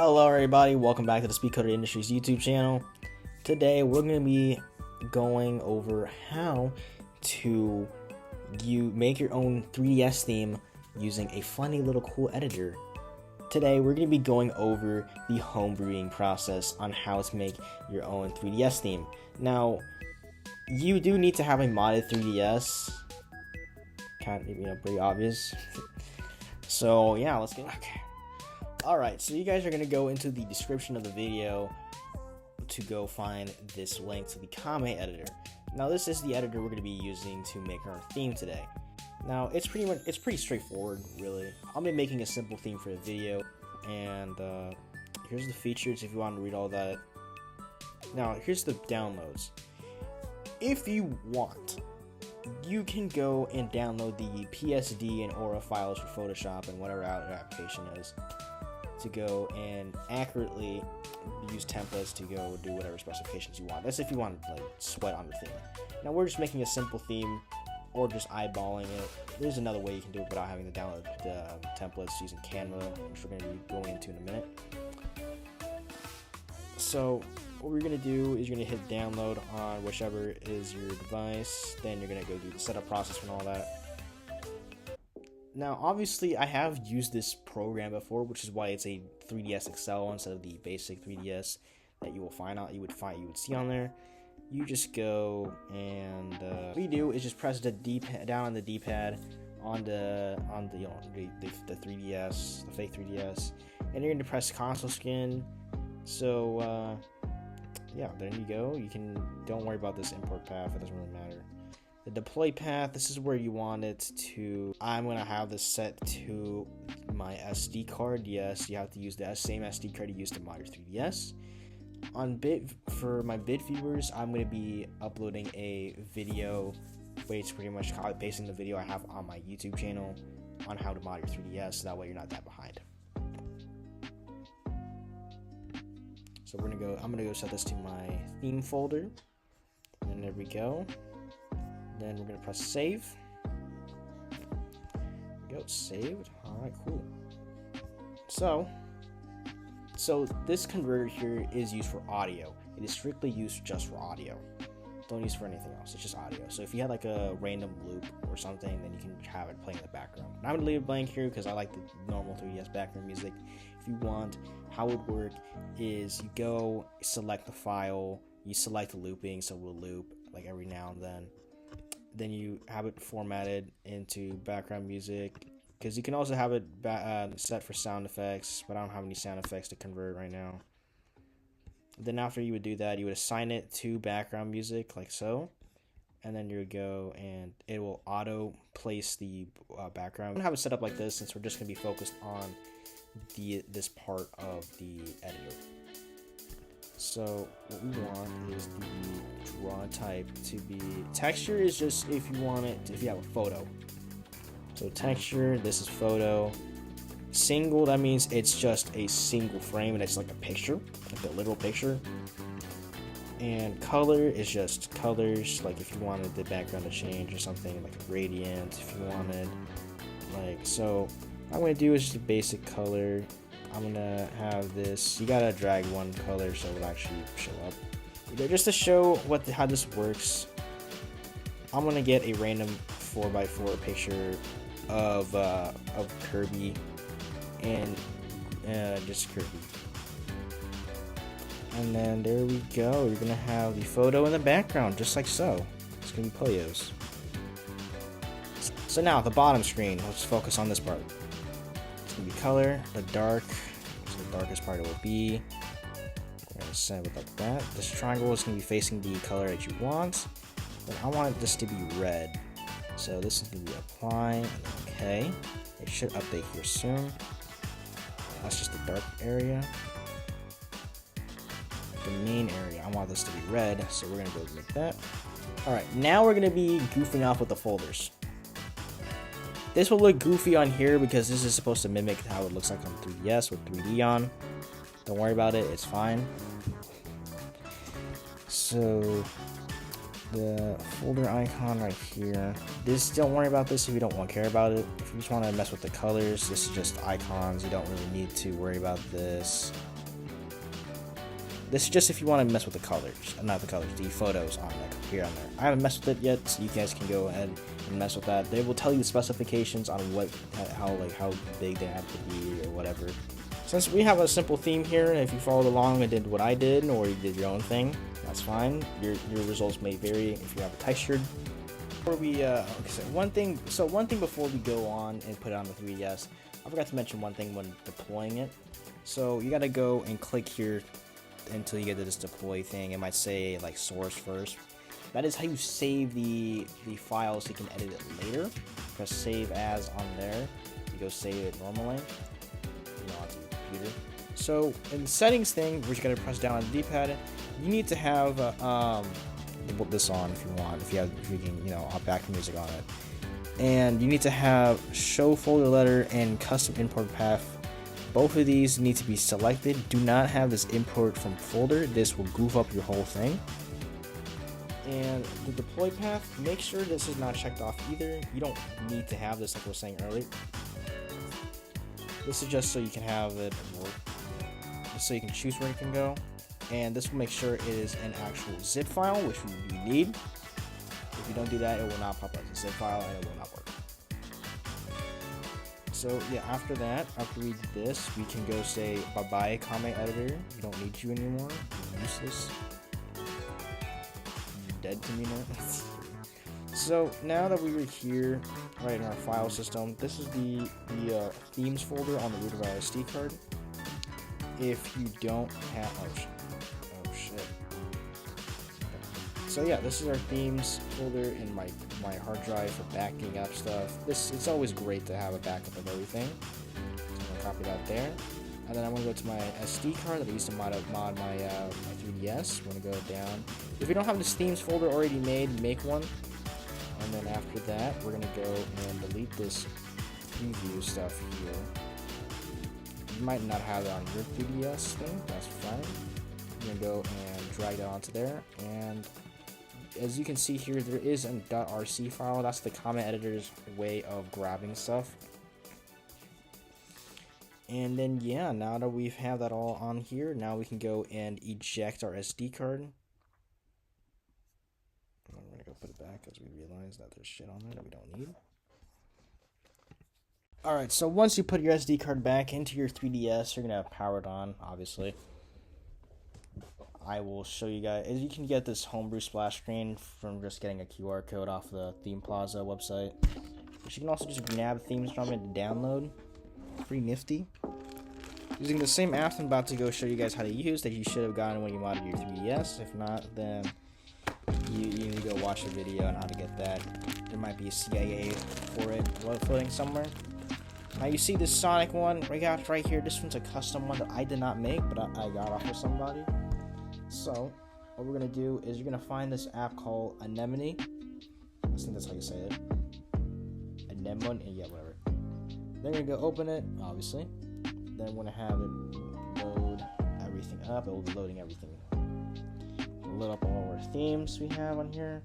Hello everybody, welcome back to the Speed Coder Industries YouTube channel. Today we're going to be going over how to make your own 3DS theme using a funny little cool editor. Today we're going to be going over the homebrewing process on how to make your own 3DS theme. Now, you do need to have a modded 3DS. Kind of, pretty obvious. So yeah, let's get okay. Alright, so you guys are going to go into the description of the video to go find this link to the Kame Editor. Now this is the editor we're going to be using to make our theme today. Now it's pretty straightforward, really. I'll be making a simple theme for the video, and here's the features if you want to read all that. Now here's the downloads. If you want, you can go and download the PSD and Aura files for Photoshop and whatever other application is, to go and accurately use templates to go do whatever specifications you want. That's if you want to sweat on the theme. Now we're just making a simple theme or just eyeballing it. There's another way you can do it without having to download the templates using Canva, which we're going to be going into in a minute. So what we're going to do is you're going to hit download on whichever is your device. Then you're going to go do the setup process and all that. Now, obviously, I have used this program before, which is why it's a 3DS XL instead of the basic 3DS that you would see on there. You just go and what you do is just press the down on the D-pad on the 3DS, the fake 3DS, and you're going to press console skin. So yeah, there you go. Don't worry about this import path; it doesn't really matter. The deploy path, this is where you want it to. I'm going to have this set to my SD card. Yes, you have to use the same SD card you used to mod your 3DS. For my bit viewers, I'm going to be uploading a video, where it's pretty much pasting the video I have on my YouTube channel on how to mod your 3DS, so that way you're not that behind. So I'm going to go set this to my theme folder, and there we go. Then we're going to press save. There we go, saved. Alright, cool. So this converter here is used for audio. It is strictly used just for audio. Don't use it for anything else, it's just audio. So if you had like a random loop or something, then you can have it playing in the background. And I'm going to leave it blank here because I like the normal 3DS background music. If you want, how it would work is you go select the file, you select the looping, so we'll loop like every now and then. Then you have it formatted into background music, because you can also have it set for sound effects, but I don't have any sound effects to convert right now. Then after you would do that, you would assign it to background music like so, and then you would go and it will auto place the background. I'm gonna have it set up like this since we're just gonna be focused on this part of the editor. So what we want is the draw type to be texture is just if you want it if you have a photo. So texture, this is photo. Single, that means it's just a single frame and it's like a picture, like a literal picture. And color is just colors, like if you wanted the background to change or something, like a gradient, if you wanted, like so. What I'm gonna do is just a basic color. I'm gonna have this. You gotta drag one color so it'll actually show up. Just to show how this works, I'm gonna get a random 4x4 picture of Kirby and just Kirby. And then there we go. You're gonna have the photo in the background, just like so. It's gonna be Playos. So now the bottom screen. Let's focus on this part. It's gonna be color, the dark. So the darkest part it will be. We're gonna set it like that. This triangle is gonna be facing the color that you want. But I want this to be red. So this is gonna be apply and okay. It should update here soon. That's just the dark area. The main area, I want this to be red, so we're gonna go like that. Alright, now we're gonna be goofing off with the folders. This will look goofy on here because this is supposed to mimic how it looks like on 3DS with 3D on. Don't worry about it, it's fine. So the folder icon right here, don't worry about this if you don't care about it. If you just want to mess with the colors, this is just icons. You don't really need to worry about this. This is just if you want to mess with the colors, not the colors, the photos on here on there. I haven't messed with it yet, so you guys can go ahead and mess with that. They will tell you the specifications on how big they have to be or whatever. Since we have a simple theme here, if you followed along and did what I did, or you did your own thing, that's fine. Your results may vary if you have a textured. Before we one thing before we go on and put it on the 3DS, I forgot to mention one thing when deploying it. So you gotta go and click here until you get to this deploy thing. It might say like source first. That is how you save the file so you can edit it later. Press save as on there. You go save it normally. Onto your computer. So in the settings thing, we're just gonna press down on the D-pad. You need to have this on if you want. If you can back music on it, and you need to have show folder letter and custom import path. Both of these need to be selected. Do not have this import from folder. This will goof up your whole thing. And the deploy path, make sure this is not checked off either. You don't need to have this like I was saying earlier. This is just so you can have it work. Just so you can choose where it can go. And this will make sure it is an actual zip file, which you need. If you don't do that, it will not pop up as a zip file and it will not work. So yeah, after we did this, we can go say bye-bye Kame Editor. We don't need you anymore. You're useless. You're dead to me now. So now that we were here, right in our file system, this is the themes folder on the root of our SD card. If you don't have, oh shit. So yeah, this is our themes folder in my hard drive for backing up stuff. It's always great to have a backup of everything. So I'm gonna copy that there, and then I'm gonna go to my SD card that I used to mod my 3DS. We're gonna go down. If you don't have this themes folder already made, make one. And then after that, we're gonna go and delete this preview stuff here. You might not have it on your 3DS thing, that's fine. You're gonna go and drag that onto there, and as you can see here, there is a .rc file. That's the Kame Editor's way of grabbing stuff. And then yeah, now that we've had that all on here, now we can go and eject our SD card. I'm gonna go put it back as we realize that there's shit on there that we don't need. Alright, so once you put your SD card back into your 3DS, you're gonna power it on, obviously. I will show you guys, as you can get this homebrew splash screen from just getting a QR code off the Theme Plaza website. But you can also just nab themes from it to download. Pretty nifty. Using the same apps I'm about to go show you guys how to use that you should have gotten when you modded your 3DS. If not, then you need to go watch a video on how to get that. There might be a CIA for it floating somewhere. Now you see this Sonic one right here. This one's a custom one that I did not make, but I got off of somebody. So what we're gonna do is you're gonna find this app called Anemone. I think that's how you say it. Anemone, yeah, whatever. Then we're gonna go open it, obviously. Then we're gonna have it load everything up. It will be loading everything. We'll load up all our themes we have on here.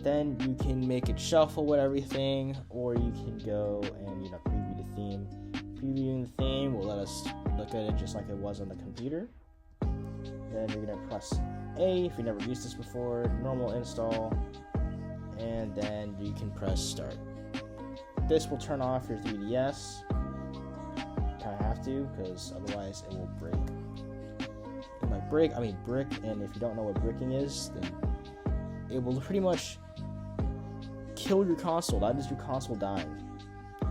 Then you can make it shuffle with everything, or you can go and preview the theme. Previewing the theme will let us look at it just like it was on the computer. Then you're gonna press A if you never used this before, normal install, and then you can press start. This will turn off your 3DS. Kind of have to, because otherwise it will break. And by break, I mean brick, and if you don't know what bricking is, then it will pretty much kill your console. That is your console dying.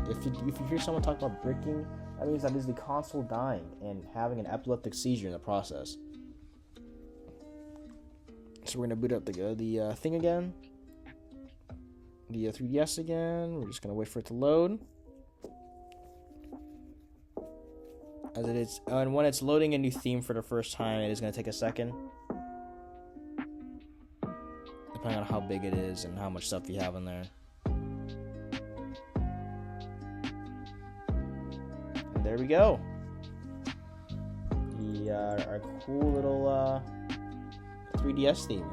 If you hear someone talk about bricking, that means that is the console dying and having an epileptic seizure in the process. So we're gonna boot up the thing again, the 3DS again. We're just gonna wait for it to load. As it is, and when it's loading a new theme for the first time, it is gonna take a second, depending on how big it is and how much stuff you have in there. And there we go. Our cool little 3DS theme.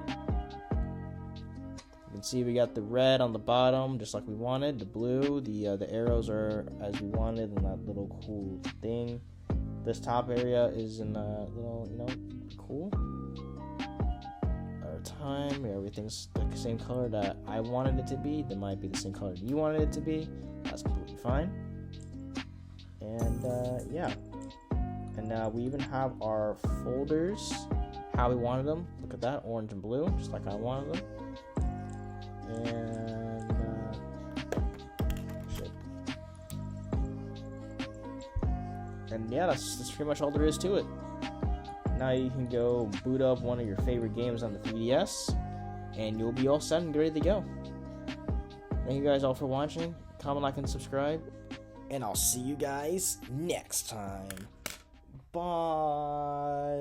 You can see we got the red on the bottom, just like we wanted. The blue, the arrows are as we wanted, and that little cool thing. This top area is in a little, cool. Our time, everything's the same color that I wanted it to be. That might be the same color you wanted it to be. That's completely fine. And yeah. And we even have our folders, how we wanted them. Look at that, orange and blue, just like I wanted them. And shit. And yeah, that's pretty much all there is to it. Now you can go boot up one of your favorite games on the 3DS, and you'll be all set and ready to go. Thank you guys all for watching. Comment, like, and subscribe. And I'll see you guys next time. Bye.